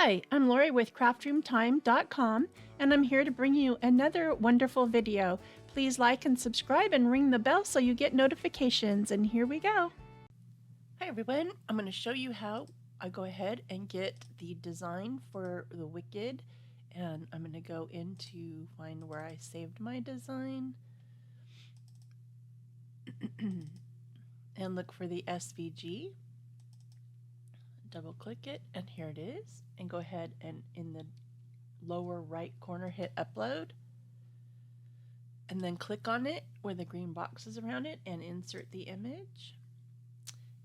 Hi, I'm Lori with craftroomtime.com, and I'm here to bring you another wonderful video. Please like and subscribe and ring the bell so you get notifications, and here we go. Hi everyone, I'm going to show you how I go ahead and get the design for the Wicked, and I'm going to go in to find where I saved my design and look for the SVG. Double click it, and here it is, and go ahead and in the lower right corner hit upload, and then click on it where the green box is around it and insert the image,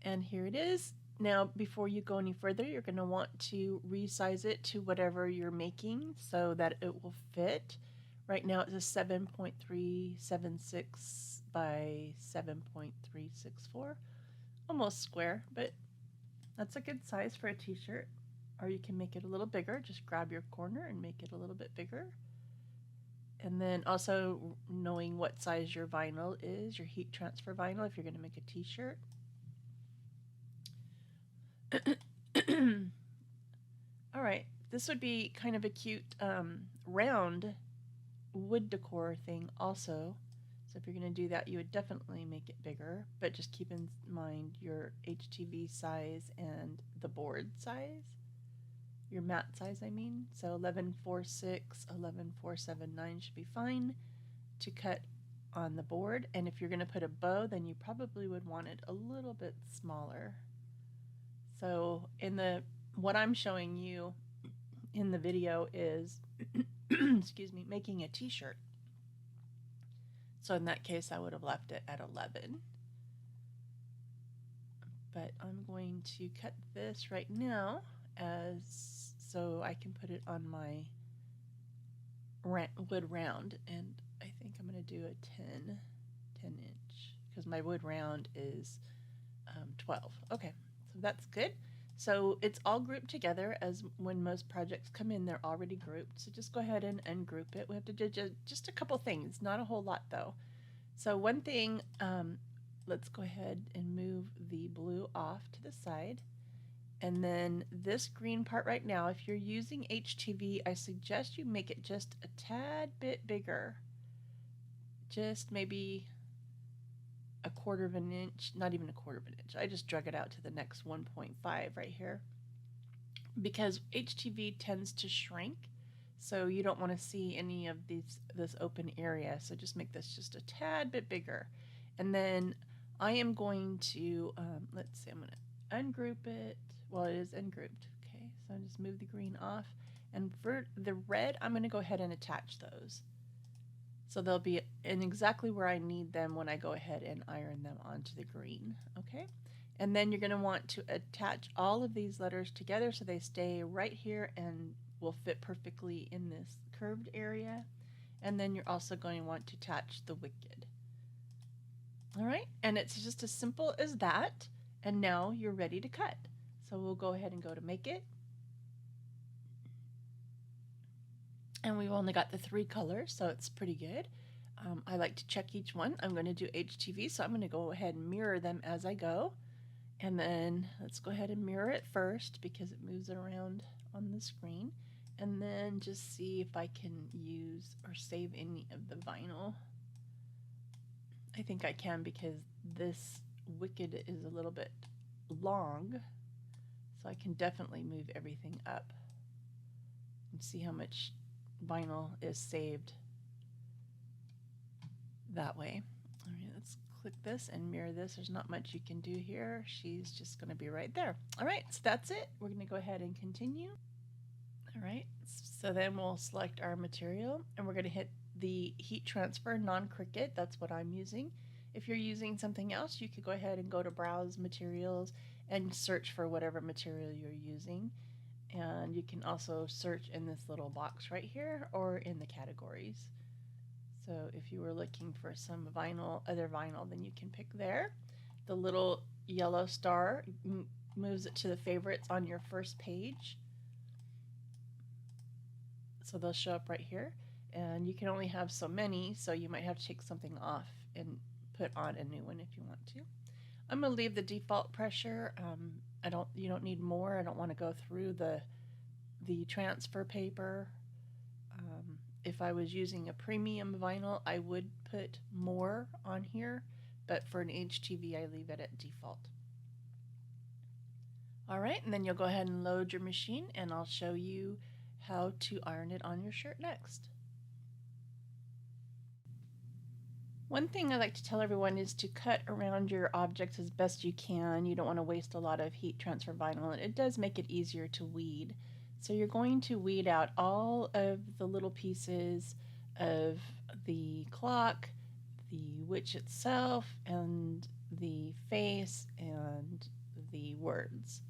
and here it is. Now before you go any further, you're going to want to resize it to whatever you're making so that it will fit. Right now it's a 7.376 by 7.364, almost square, but that's a good size for a t-shirt. Or you can make it a little bigger. Just grab your corner and make it a little bit bigger. And then also knowing what size your vinyl is, your heat transfer vinyl, if you're going to make a t-shirt. All right, this would be kind of a cute round wood decor thing also. So if you're going to do that, you would definitely make it bigger, but just keep in mind your HTV size and the board size, your mat size I mean. So 1146, 11479 should be fine to cut on the board. And if you're going to put a bow, then you probably would want it a little bit smaller. So in what I'm showing you in the video is excuse me, making a t-shirt. So in that case, I would have left it at 11. But I'm going to cut this right now so I can put it on my wood round. And I think I'm going to do a 10 inch because my wood round is 12. Okay, so that's good. So it's all grouped together, as when most projects come in, they're already grouped. So just go ahead and ungroup it. We have to do just a couple things, not a whole lot though. So one thing, let's go ahead and move the blue off to the side. And then this green part right now, if you're using HTV, I suggest you make it just a tad bit bigger. Just maybe a 1/4 of an inch, not even a 1/4 of an inch. I just drug it out to the next 1.5 right here, because HTV tends to shrink, so you don't want to see any of this open area. So just make this just a tad bit bigger. And then I am going to let's see, I'm going to ungroup it. Well, it is ungrouped. Okay, so just move the green off, and for the red I'm going to go ahead and attach those. So they'll be in exactly where I need them when I go ahead and iron them onto the green, okay? And then you're going to want to attach all of these letters together so they stay right here and will fit perfectly in this curved area. And then you're also going to want to attach the Wicked. All right, and it's just as simple as that. And now you're ready to cut. So we'll go ahead and go to make it. And we've only got the 3 colors, so it's pretty good. I like to check each one. I'm going to do HTV, so I'm going to go ahead and mirror them as I go. And then let's go ahead and mirror it first because it moves it around on the screen. And then just see if I can use or save any of the vinyl. I think I can because this Wicked is a little bit long, so I can definitely move everything up and see how much vinyl is saved that way. All right, let's click this and mirror this. There's not much you can do here. She's just going to be right there. All right, so that's it. We're going to go ahead and continue. All right, so then we'll select our material and we're going to hit the heat transfer non-Cricut. That's what I'm using. If you're using something else, you could go ahead and go to browse materials and search for whatever material you're using. And you can also search in this little box right here or in the categories. So if you were looking for some vinyl, other vinyl, then you can pick there. The little yellow star moves it to the favorites on your first page. So they'll show up right here. And you can only have so many, so you might have to take something off and put on a new one if you want to. I'm going to leave the default pressure. You don't need more. I don't want to go through the the transfer paper. If I was using a premium vinyl, I would put more on here, but for an HTV, I leave it at default. All right, and then you'll go ahead and load your machine, and I'll show you how to iron it on your shirt next. One thing I like to tell everyone is to cut around your objects as best you can. You don't want to waste a lot of heat transfer vinyl, and it does make it easier to weed. So you're going to weed out all of the little pieces of the clock, the witch itself, and the face, and the words.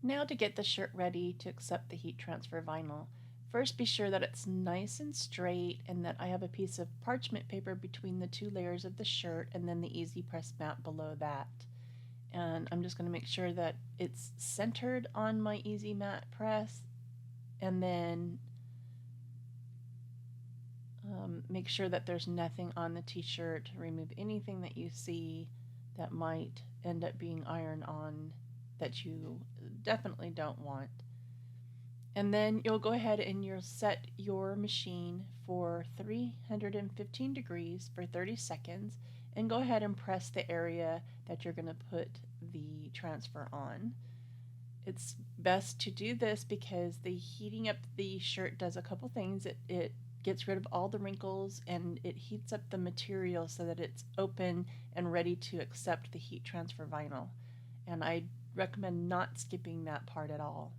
Now to get the shirt ready to accept the heat transfer vinyl. First, be sure that it's nice and straight and that I have a piece of parchment paper between the two layers of the shirt and then the easy press mat below that. And I'm just going to make sure that it's centered on my easy mat press, and then make sure that there's nothing on the t-shirt. Remove anything that you see that might end up being iron on that you definitely don't want. And then you'll go ahead and you'll set your machine for 315 degrees for 30 seconds and go ahead and press the area that you're going to put the transfer on. It's best to do this because the heating up the shirt does a couple things. It gets rid of all the wrinkles and it heats up the material so that it's open and ready to accept the heat transfer vinyl. And I recommend not skipping that part at all.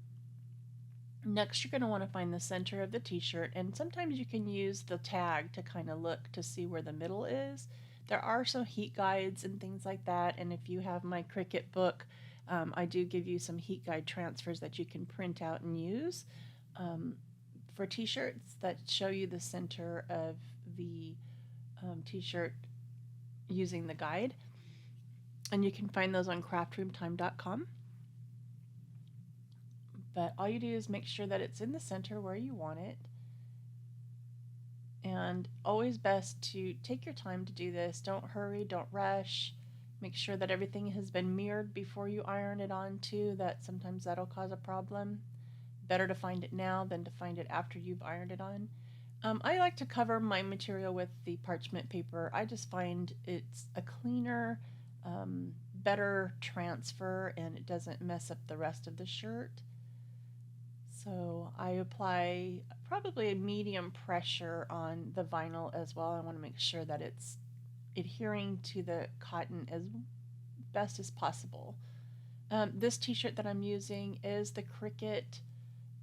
Next, you're going to want to find the center of the t-shirt, and sometimes you can use the tag to kind of look to see where the middle is. There are some heat guides and things like that, and if you have my Cricut book, I do give you some heat guide transfers that you can print out and use for t-shirts that show you the center of the t-shirt using the guide. And you can find those on craftroomtime.com. But all you do is make sure that it's in the center where you want it. And always best to take your time to do this. Don't hurry, don't rush. Make sure that everything has been mirrored before you iron it on too. That sometimes that'll cause a problem. Better to find it now than to find it after you've ironed it on. I like to cover my material with the parchment paper. I just find it's a cleaner, better transfer, and it doesn't mess up the rest of the shirt. So I apply probably a medium pressure on the vinyl as well. I want to make sure that it's adhering to the cotton as best as possible. This t-shirt that I'm using is the Cricut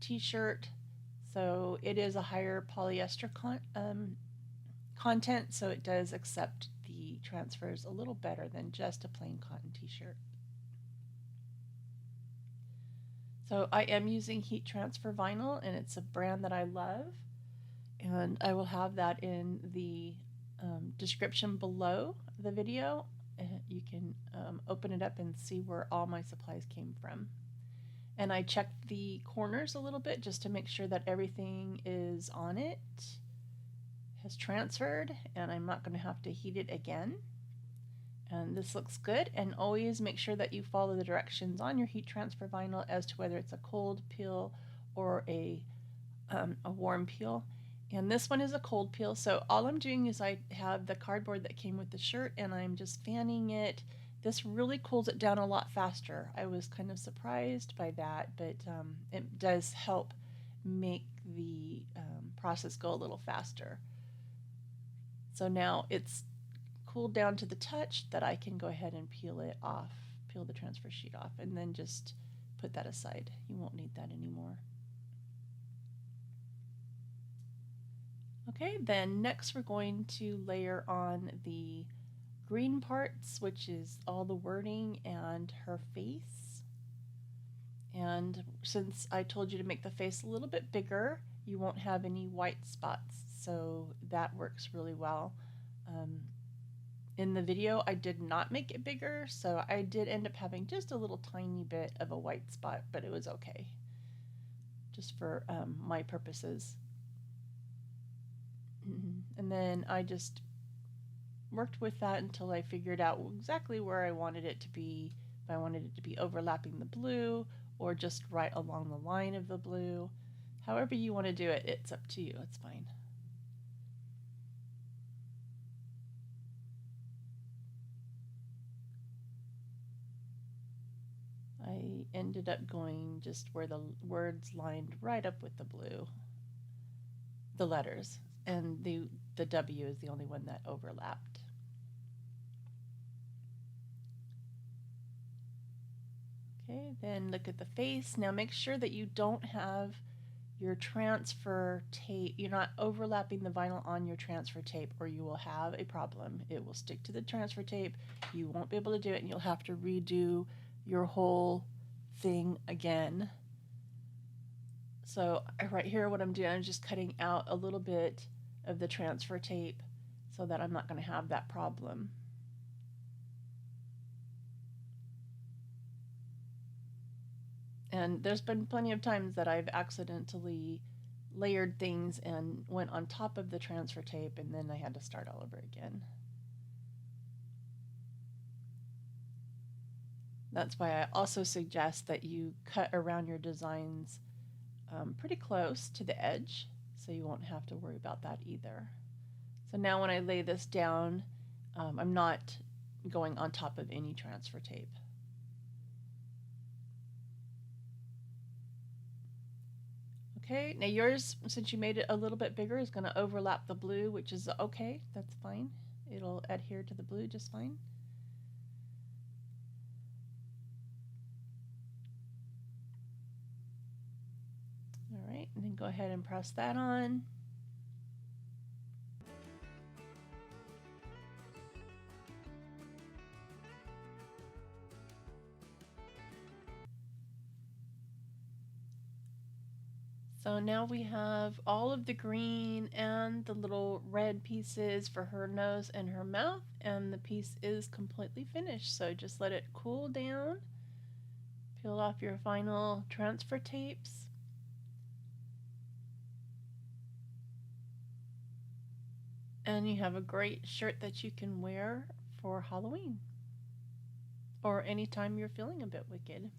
t-shirt, so it is a higher polyester content, so it does accept the transfers a little better than just a plain cotton t-shirt. So I am using heat transfer vinyl, and it's a brand that I love, and I will have that in the description below the video. You can open it up and see where all my supplies came from. And I checked the corners a little bit just to make sure that everything is on it, has transferred, and I'm not going to have to heat it again. And this looks good, and always make sure that you follow the directions on your heat transfer vinyl as to whether it's a cold peel or a warm peel. And this one is a cold peel, so all I'm doing is I have the cardboard that came with the shirt and I'm just fanning it. This really cools it down a lot faster. I was kind of surprised by that, but it does help make the process go a little faster. So now it's cooled down to the touch that I can go ahead and peel it off, peel the transfer sheet off, and then just put that aside. You won't need that anymore. Okay, then next we're going to layer on the green parts, which is all the wording and her face. And since I told you to make the face a little bit bigger, you won't have any white spots, so that works really well. In the video, I did not make it bigger, so I did end up having just a little tiny bit of a white spot, but it was okay, just for my purposes. And then I just worked with that until I figured out exactly where I wanted it to be. If I wanted it to be overlapping the blue or just right along the line of the blue. However you want to do it, it's up to you. It's fine. I ended up going just where the words lined right up with the blue, the letters, and the W is the only one that overlapped. Okay, then look at the face. Now make sure that you don't have your transfer tape, you're not overlapping the vinyl on your transfer tape, or you will have a problem. It will stick to the transfer tape, you won't be able to do it, and you'll have to redo your whole thing again. So right here what I'm doing, I'm just cutting out a little bit of the transfer tape so that I'm not going to have that problem. And there's been plenty of times that I've accidentally layered things and went on top of the transfer tape, and then I had to start all over again. That's why I also suggest that you cut around your designs pretty close to the edge, so you won't have to worry about that either. So now when I lay this down, I'm not going on top of any transfer tape. Okay, now yours, since you made it a little bit bigger, is going to overlap the blue, which is okay, that's fine. It'll adhere to the blue just fine. All right, and then go ahead and press that on. So now we have all of the green and the little red pieces for her nose and her mouth, and the piece is completely finished. So just let it cool down. Peel off your final transfer tapes. And you have a great shirt that you can wear for Halloween or anytime you're feeling a bit wicked.